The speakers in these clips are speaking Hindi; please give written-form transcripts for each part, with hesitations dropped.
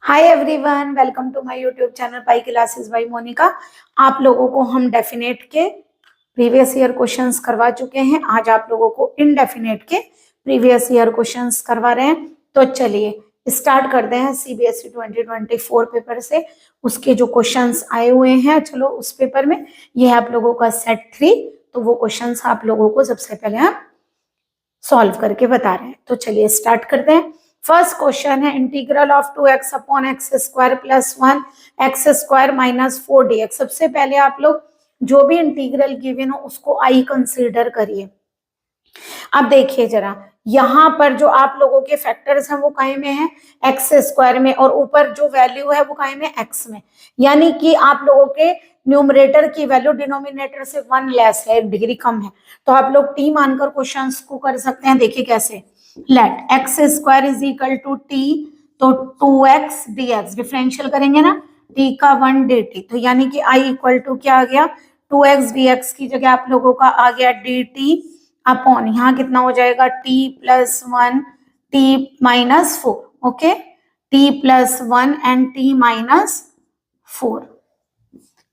Hi everyone, welcome to my YouTube channel pi classes by Monika. आप लोगों को हम डेफिनेट के प्रीवियस ईयर क्वेश्चंस करवा चुके हैं। आज आप लोगों को इनडेफिनेट के प्रीवियस ईयर क्वेश्चंस करवा रहे हैं। तो चलिए स्टार्ट करते हैं सीबीएसई 2024 पेपर से। उसके जो क्वेश्चंस आए हुए हैं, चलो उस पेपर में ये है आप लोगों का सेट 3। तो वो क्वेश्चंस आप लोगों को सबसे पहले हम सॉल्व करके बता रहे हैं। तो चलिए स्टार्ट करते हैं। फर्स्ट क्वेश्चन है integral of 2x upon x square plus 1 x square minus 4 dx। सबसे पहले आप लोग जो भी इंटीग्रल गिवन हो उसको आई कंसीडर करिए। अब देखिए जरा, यहाँ पर जो आप लोगों के फैक्टर्स हैं वो काहे में है, एक्स स्क्वायर में, और ऊपर जो वैल्यू है वो काहे में, एक्स में। यानी कि आप लोगों के न्यूमरेटर की वैल्यू डिनोमिनेटर से 1 लेस है, 1 डिग्री कम है। तो आप लोग टी मानकर क्वेश्चंस को कर सकते हैं। देखिए कैसे, let x square is equal to t, तो 2x dx डिफरेंशियल करेंगे ना, t का 1 dt। तो यानी कि i इक्वल टू क्या आ गया, 2x dx की जगह आप लोगों का आ गया dt अपॉन यहाँ कितना हो जाएगा, t plus 1 t minus 4। Okay, t plus 1 and t minus 4।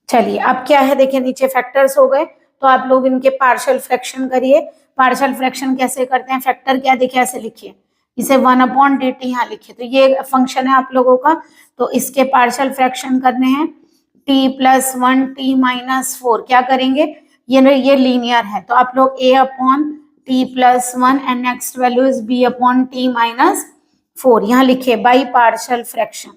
चलिए अब क्या है, देखिए नीचे फैक्टर्स हो गए, तो आप लोग इनके पार्शियल फ्रैक्शन करिए। पार्शियल फ्रैक्शन कैसे करते हैं, फैक्टर क्या, देखिए ऐसे लिखिए, इसे 1 अपॉन डी टी यहाँ लिखिए। तो ये फंक्शन है आप लोगों का, तो इसके पार्शियल फ्रैक्शन करने हैं। टी प्लस 1 टी माइनस 4 क्या करेंगे, ये लीनियर है, तो आप लोग a upon t plus 1 and next value is b upon t minus 4 यहाँ लिखिए बाई पार्शियल फ्रैक्शन।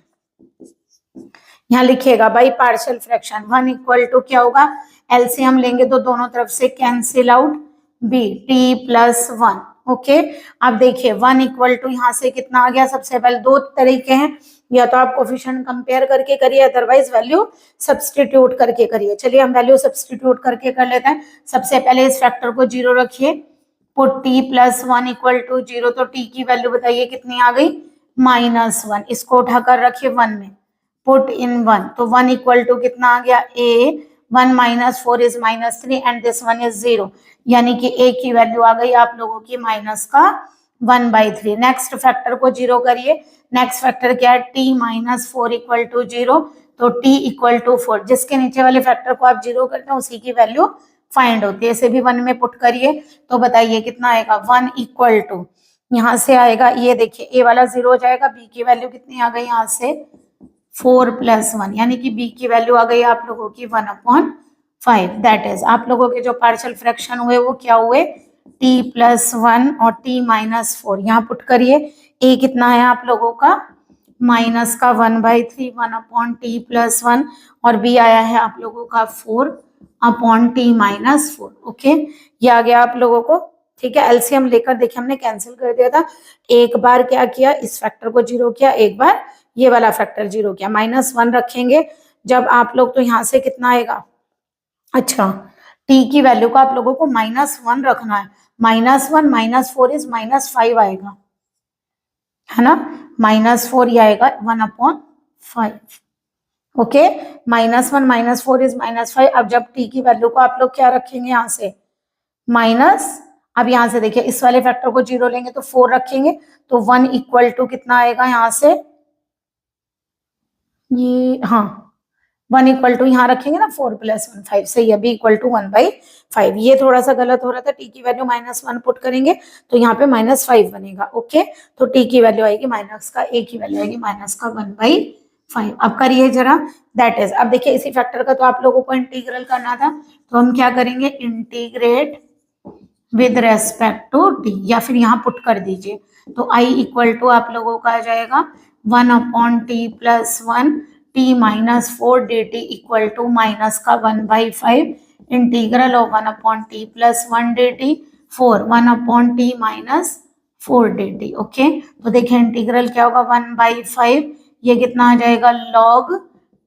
यहाँ लिखिएगा by partial fraction. 1 equal to क्या होगा, एलसीएम लेंगे तो दोनों तरफ से cancel out, b t plus 1। Okay, अब देखिए 1 इक्वल टू यहाँ से कितना आ गया। सबसे पहले दो तरीके हैं, या तो आप कोफिशिएंट कंपेयर करके करिए, अदरवाइज वैल्यू सब्सटीट्यूट करके करिए। चलिए हम वैल्यू सब्सटीट्यूट करके कर लेते हैं। सबसे पहले इस फैक्टर को 0 रखिए, put t plus 1 equal to 0। तो टी की वैल्यू बताइए कितनी आ गई, -1। इसको उठाकर रखिए 1 में, पुट इन 1, तो 1 इक्वल टू कितना आ गया, a 1 minus 4 is -3 and this 1 is 0। यानी कि a की वैल्यू आ गई आप लोगों की माइनस का 1/3। नेक्स्ट फैक्टर को 0 करिए। नेक्स्ट फैक्टर क्या है, t माइनस 4 इक्वल टू 0, तो t इक्वल टू 4। जिसके नीचे वाले फैक्टर को आप 0 करते हैं उसी की वैल्यू फाइंड होती है। इसे भी 1 में पुट करिए, तो बताइए कितना आएगा, 1 इक्वल टू यहाँ से आएगा, ये देखिए a वाला 0 हो जाएगा, b की वैल्यू कितनी आ गई यहाँ से 4 प्लस 1, यानी कि b की वैल्यू आ गई आप लोगों की 1/5। दैट इज आप लोगों के जो पार्शियल फ्रैक्शन हुए वो क्या हुए, t प्लस 1 और t माइनस 4। यहाँ पुट करिए, a कितना है आप लोगों का माइनस का 1/3, 1/t प्लस 1, और b आया है आप लोगों का 4/t माइनस 4। ओके, ये आ गया आप लोगों को। ठीक है, एलसीएम लेकर देखिए हमने कैंसिल कर दिया था। एक बार क्या किया, इस फैक्टर को 0 किया, एक बार ये वाला फैक्टर 0 किया, -1 रखेंगे जब आप लोग, तो यहाँ से कितना आएगा, अच्छा t की वैल्यू को आप लोगों को -1 रखना है। -1 -4 इज -5 आएगा, है ना, -4 ही आएगा 1/5। Okay, -1 -4 is -5। अब जब t की वैल्यू को आप लोग क्या रखेंगे यहाँ से माइनस, अब यहाँ से देखिए इस वाले फैक्टर को 0 लेंगे तो 4 रखेंगे, तो 1 इक्वल टू कितना आएगा यहाँ से, ये हाँ 1 इक्वल टू यहाँ रखेंगे ना, 4 प्लस 1 5, सही है, b इक्वल टू 1/5। ये थोड़ा सा गलत हो रहा था, t की वैल्यू -1 पुट करेंगे तो यहाँ पे -5 बनेगा। ओके, तो t की वैल्यू आएगी माइनस का, a की वैल्यू आएगी माइनस का 1/5। अब करिए जरा, दैट इज, अब देखिए इसी फैक्टर का तो आप लोगों को इंटीग्रल करना था, तो हम क्या करेंगे, integrate with respect to t, या फिर यहाँ पुट कर दीजिए। तो i इक्वल टू आप लोगों का आ जाएगा 1/t plus 1 t minus 4 dt equal to minus का 1/5 integral of 1/t plus 1 dt 4 1/t minus 4 dt। Okay, तो देखिए इंटीग्रल क्या होगा, 1/5, ये कितना आ जाएगा log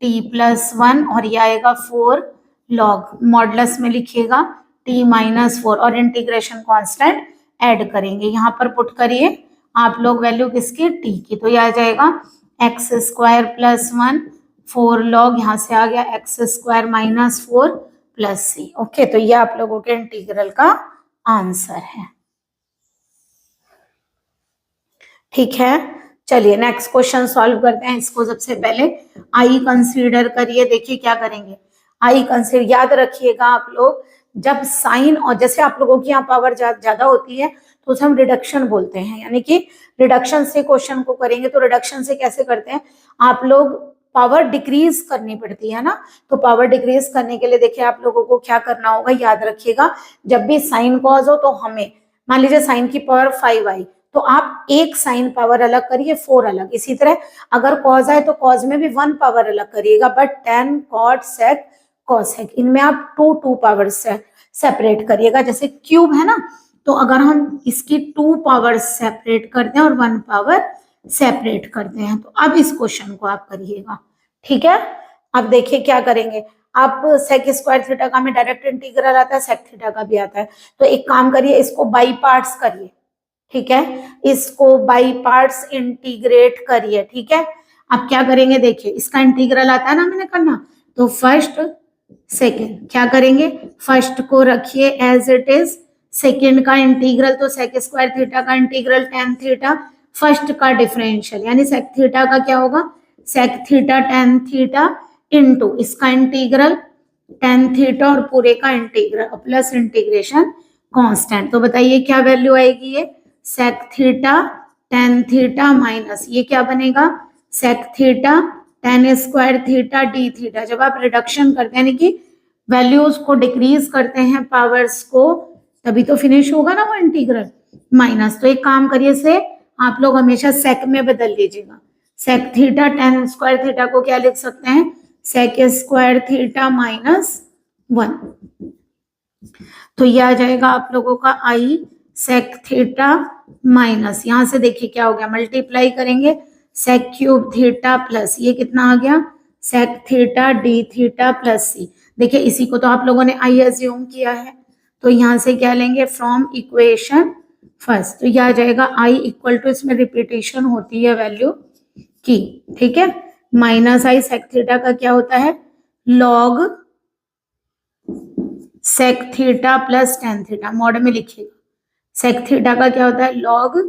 t प्लस 1, और ये आएगा 4 log, मॉडुलस में लिखिएगा t माइनस 4, और इंटीग्रेशन कांस्टेंट ऐड करेंगे, यहाँ पर पुट करिए आप लोग वैल्यू किसकी, t की, तो ये आ जाएगा एक्स स्क्वायर प्लस 1 4 log, यहाँ से आ गया एक्स स्क्वायर माइनस 4 प्लस सी। ओके, तो ये आप लोगों के इंटीग्रल का आंसर है। ठीक है, चलिए नेक्स्ट क्वेश्चन सॉल्व करते हैं। इसको सबसे पहले आई कंसीडर करिए। देखिए क्या करेंगे, आई कंसीडर, याद रखिएगा आप लोग, जब साइन और जैसे आप लोगों की यहाँ पावर ज्यादा होती है तो उसे हम रिडक्शन बोलते हैं, यानी कि रिडक्शन से क्वेश्चन को करेंगे। तो रिडक्शन से कैसे करते हैं आप लोग, पावर डिक्रीज करनी पड़ती है ना। तो पावर डिक्रीज करने के लिए देखिए आप लोगों को क्या करना होगा, याद रखिएगा, जब भी साइन कॉज हो तो हमें, मान लीजिए साइन की पावर 5 आई तो आप एक साइन पावर अलग करिए, 4 अलग। इसी तरह अगर कॉज आए तो कॉज में भी 1 पावर अलग करिएगा, but tan cot sec cosec इनमें आप 2 पावर से सेपरेट करिएगा। जैसे क्यूब है ना, तो अगर हम इसकी 2 पावर सेपरेट करते हैं और 1 पावर सेपरेट करते हैं, तो अब इस क्वेश्चन को आप करिएगा, ठीक है। अब देखिए क्या करेंगे, आप सेक स्क्वायर थीटा का में डायरेक्ट इंटीग्रल आता है, सेक थीटा का भी आता है। तो एक काम करिए, इसको बाई पार्ट्स करिए, ठीक है, इसको बाई पार्ट्स इंटीग्रेट करिए, ठीक है। अब क्या करेंगे, देखिए इसका इंटीग्रल आता है ना मैंने करना, तो फर्स्ट सेकेंड क्या करेंगे, फर्स्ट को रखिए एज इट इज, सेकेंड का इंटीग्रल तो सेक स्क्वायर थीटा का इंटीग्रल tan थीटा, फर्स्ट का डिफरेंशियल यानी सेक थीटा का क्या होगा, sec theta tan theta into इसका इंटीग्रल tan थीटा और पूरे का इंटीग्रल प्लस इंटीग्रेशन कांस्टेंट। तो बताइए क्या वैल्यू आएगी, ये sec theta tan theta minus ये क्या बनेगा, sec theta tan square theta D theta. जब आप रिडक्शन करते हैं यानी कि वैल्यूज को डिक्रीज करते हैं पावर्स को, तभी तो फिनिश होगा ना वो इंटीग्रल, माइनस। तो एक काम करिए, से आप लोग हमेशा सेक में बदल लीजिएगा। Sec theta tan square theta को क्या लिख सकते हैं, सेक स्क्वायर थीटा माइनस 1। तो ये आ जाएगा आप लोगों का आई सेक थीटा माइनस, यहां से देखिए क्या हो गया, मल्टीप्लाई करेंगे सेक क्यूब थीटा प्लस ये कितना आ गया, sec theta D theta plus C. देखिए इसी को तो आप लोगों ने आई एज्यूम किया है, तो यहां से क्या लेंगे, फ्रॉम इक्वेशन फर्स्ट, तो यह आ जाएगा आई इक्वल टू, इसमें रिपीटेशन होती है वैल्यू की, ठीक है, माइनस आई सेक थीटा का क्या होता है, log sec theta plus tan theta, mod में लिखिएगा, सेक थीटा का क्या होता है, log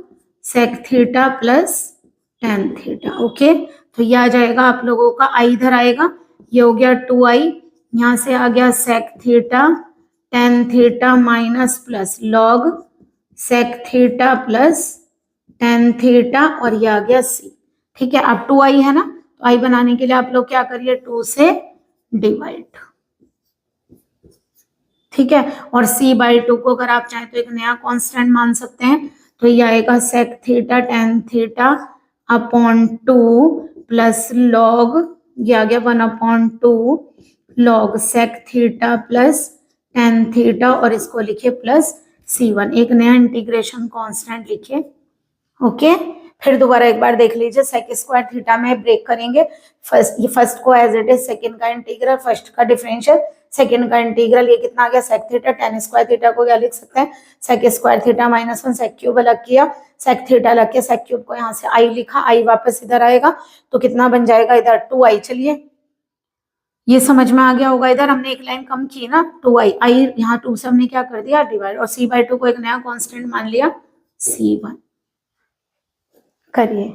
sec theta plus tan theta. Okay, तो यह आ जाएगा आप लोगों का, आई इधर आएगा, ये हो गया 2i, यहां से आ गया sec theta tan theta minus plus log sec theta plus tan theta और ये आ गया c, ठीक है। अब 2i है ना, तो i बनाने के लिए आप लोग क्या करिए, 2 से डिवाइड, ठीक है। और c/2 को अगर आप चाहें तो एक नया कांस्टेंट मान सकते हैं, तो ये आएगा sec theta tan theta upon 2 plus log, ये आ गया 1/2 log sec theta plus tan theta और इसको लिखिए प्लस c1, एक नया इंटीग्रेशन कांस्टेंट लिखिए। ओके, फिर दोबारा एक बार देख लीजिए, सेक स्क्वायर थीटा में ब्रेक करेंगे, फर्स्ट को एज इट इज, सेकंड का इंटीग्रल, फर्स्ट का डिफरेंशियल, सेकंड का इंटीग्रल, ये कितना आ गया sec theta, tan square theta को क्या लिख सकते हैं, sec square theta minus 1, sec cube अलग किया, सेक थीटा अलग किया, सेक क्यूब को यहाँ से आई लिखा, आई वापस इधर आएगा तो कितना बन जाएगा इधर 2i। चलिए ये समझ में आ गया होगा, इधर हमने एक लाइन कम की ना, 2i, आई यहाँ 2 से हमने क्या कर दिया डिवाइड, और c/2 को एक नया कांस्टेंट मान लिया c1। करिए।